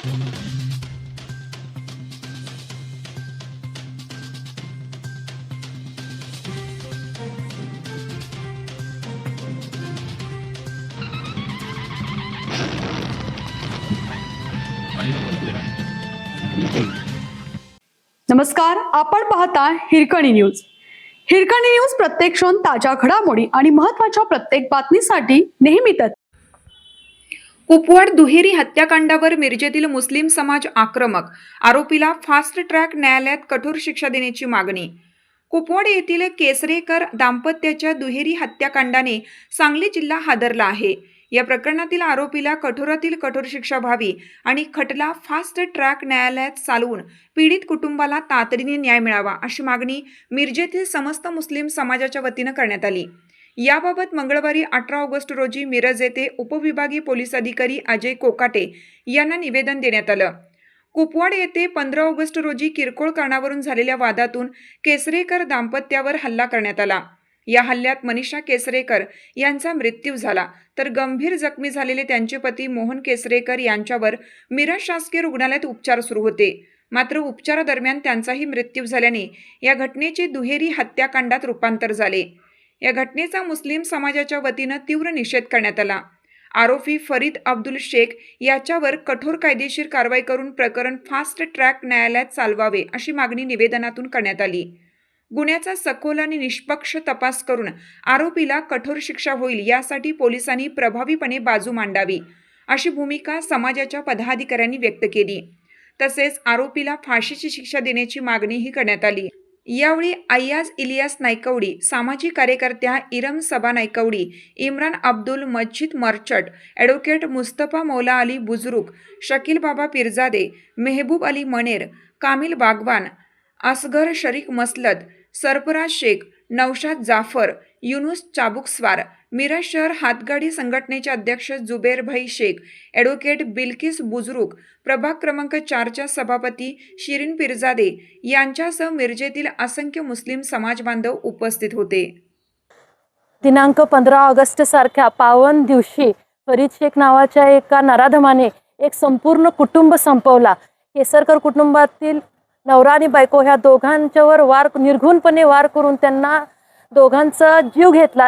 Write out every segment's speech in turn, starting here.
नमस्कार, आपण पाहता हिरकणी न्यूज. हिरकणी न्यूज प्रत्येक क्षण ताज्या घडामोडी आणि महत्त्वाच्या प्रत्येक बातमीसाठी नेहमी तत्पर. कुपवाड दुहेरी हत्याकांडावर मिरजेतील मुस्लिम समाज आक्रमक, आरोपीला फास्ट ट्रॅक न्यायालयात कठोर शिक्षा देण्याची मागणी. कुपवाड येथील केसरेकर दाम्पत्याच्या दुहेरी हत्याकांडाने सांगली जिल्हा हादरला आहे. या प्रकरणातील आरोपीला कठोरातील कठोर शिक्षा व्हावी आणि खटला फास्ट ट्रॅक न्यायालयात चालवून पीडित कुटुंबाला तातडीने न्याय मिळावा अशी मागणी मिरजेतील समस्त मुस्लिम समाजाच्या वतीनं करण्यात आली. याबाबत मंगळवारी 18 ऑगस्ट रोजी मिरज येथे उपविभागीय पोलीस अधिकारी अजय कोकाटे यांना निवेदन देण्यात आलं. कुपवाड येथे 15 ऑगस्ट रोजी किरकोळ कारणावरून झालेल्या वादातून केसरेकर दाम्पत्यावर हल्ला करण्यात आला. या हल्ल्यात मनीषा केसरेकर यांचा मृत्यू झाला, तर गंभीर जखमी झालेले त्यांचे पती मोहन केसरेकर यांच्यावर मिरज शासकीय रुग्णालयात उपचार सुरू होते. मात्र उपचारादरम्यान त्यांचाही मृत्यू झाल्याने या घटनेचे दुहेरी हत्याकांडात रूपांतर झाले. या घटनेचा मुस्लिम समाजाच्या वतीनं तीव्र निषेध करण्यात आला. आरोपी फरीद अब्दुल शेख याच्यावर कठोर कायदेशीर कारवाई करून प्रकरण फास्ट ट्रॅक न्यायालयात चालवावे अशी मागणी निवेदनातून करण्यात आली. गुन्ह्याचा सखोल आणि निष्पक्ष तपास करून आरोपीला कठोर शिक्षा होईल यासाठी पोलिसांनी प्रभावीपणे बाजू मांडावी अशी भूमिका समाजाच्या पदाधिकाऱ्यांनी व्यक्त केली. तसेच आरोपीला फाशीची शिक्षा देण्याची मागणीही करण्यात आली. यावेळी अय्याज इलियास नायकवडी, सामाजिक कार्यकर्त्या इरम सबा नायकवडी, इम्रान अब्दुल मजिद मर्चट, ॲडव्होकेट मुस्तफा मौला अली बुजुर्ग, शकील बाबा पिरजादे, मेहबूब अली मनेर, कामिल बागवान, असगर शरीक मसलद, सरफराज शेख, नौशाद जाफर, युनुस चाबुकस्वार, मिरज शहर हातगाडी संघटनेचे अध्यक्ष जुबेर भाई शेख, ॲडव्होकेट बिल्किस बुजुर्ग, प्रभाग क्रमांक 4च्या सभापती शिरीन पिरजादे यांच्यासह मिरजेतील असंख्य मुस्लिम समाज बांधव उपस्थित होते. दिनांक 15 ऑगस्ट सारख्या पावन दिवशी फरीद शेख नावाच्या एका नराधमाने एक संपूर्ण कुटुंब संपवला. केसरकर कुटुंबातील नवरा आणि बायको ह्या दोघांच्यावर निर्घृणपणे वार करून त्यांना दोघांचा जीव घेतला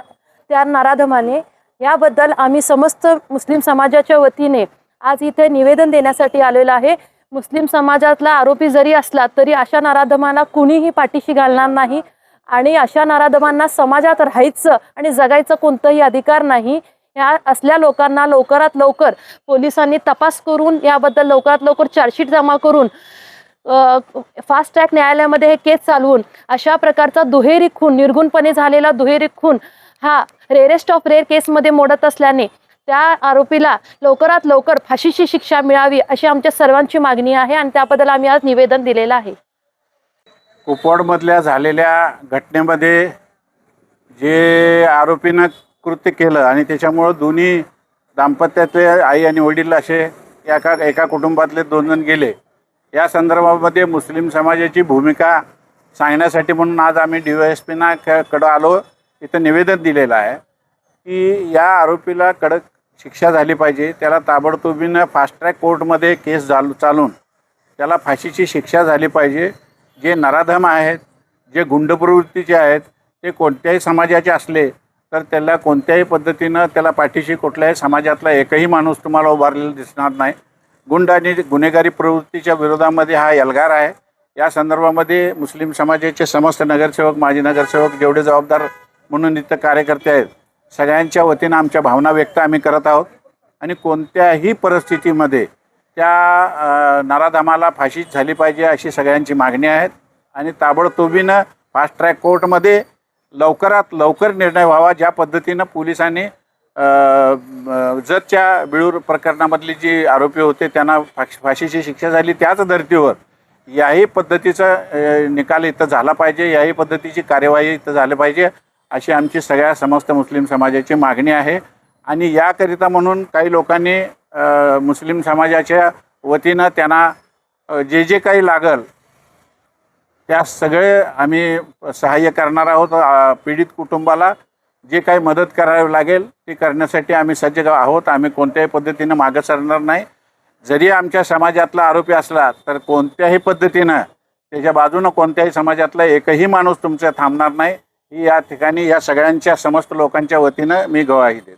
त्या नराधमाने. याबद्दल आम्ही समस्त मुस्लिम समाजाच्या वतीने आज इथे निवेदन देण्यासाठी आलेलो आहे. मुस्लिम समाजातला आरोपी जरी असला तरी अशा नराधमांना कुणीही पाठीशी घालणार नाही आणि अशा नराधमांना समाजात राहायचं आणि जगायचं कोणताही अधिकार नाही. या असल्या लोकांना लवकरात लवकर पोलिसांनी तपास करून याबद्दल लवकरात लवकर चार्जशीट जमा करून फास्ट ट्रॅक न्यायालयामध्ये हे केस चालवून अशा प्रकारचा दुहेरी खून, निर्गुणपणे झालेला दुहेरी खून हा रेअरेस्ट ऑफ रेअर केसमध्ये मोडत असल्याने त्या आरोपीला लवकरात लवकर फाशीची शिक्षा मिळावी अशी आमच्या सर्वांची मागणी आहे आणि त्याबद्दल आम्ही आज निवेदन दिलेलं आहे. कुपवाडमधल्या झालेल्या घटनेमध्ये जे आरोपीनं कृत्य केलं आणि त्याच्यामुळं दोन्ही दाम्पत्यातले आई आणि वडील असे एका कुटुंबातले 2 जण गेले. या संदर्भामध्ये मुस्लिम समाजाची भूमिका सांगण्यासाठी म्हणून आज आम्ही DYSPना कडं आलो. इथं निवेदन दिलेलं आहे की या आरोपीला कडक शिक्षा झाली पाहिजे. त्याला ताबडतोबीनं फास्ट ट्रॅक कोर्टमध्ये केस चालून त्याला फाशीची शिक्षा झाली पाहिजे. जे नराधम आहेत, जे गुंड प्रवृत्तीचे आहेत, ते कोणत्याही समाजाचे असले तर त्याला कोणत्याही पद्धतीनं त्याला पाठीशी कुठल्याही समाजातला एकही माणूस तुम्हाला उभारलेला दिसणार नाही. गुंड आणि गुन्हेगारी प्रवृत्तीच्या विरोधामध्ये हा एल्गार आहे. या संदर्भामध्ये मुस्लिम समाजाचे समस्त नगरसेवक, माजी नगरसेवक जेवढे जबाबदार म्हणून इथं कार्यकर्ते आहेत सगळ्यांच्या वतीनं आमच्या भावना व्यक्त आम्ही करत आहोत आणि कोणत्याही परिस्थितीमध्ये त्या नराधमाला फाशी झाली पाहिजे अशी सगळ्यांची मागणी आहे आणि ताबडतोबीनं फास्ट ट्रॅक कोर्टमध्ये लवकरात लवकर निर्णय व्हावा. ज्या पद्धतीनं पोलिसांनी जतच्या बिळूर प्रकरणामधली जी आरोपी होते त्यांना फाशीची शिक्षा झाली त्याच धर्तीवर याही पद्धतीचा निकाल इथं झाला पाहिजे, याही पद्धतीची कार्यवाही इथं झाली पाहिजे अशी आमची सगळ्या समस्त मुस्लिम समाजाची मागणी आहे. आणि याकरिता म्हणून काही लोकांनी मुस्लिम समाजाच्या वतीनं त्यांना जे काही लागल त्या सगळे आम्ही सहाय्य करणार आहोत. पीडित कुटुंबाला जे काही मदत करावी लागेल ती करण्यासाठी आम्ही सज्ज आहोत. आम्ही कोणत्याही पद्धतीनं मागं सरणार नाही. जरी आमच्या समाजातला आरोपी असला तर कोणत्याही पद्धतीनं त्याच्या बाजूनं कोणत्याही समाजातला एकही माणूस तुमचा थांबणार नाही ही या ठिकाणी या सगळ्यांच्या समस्त लोकांच्या वतीनं मी ग्वाही देतो.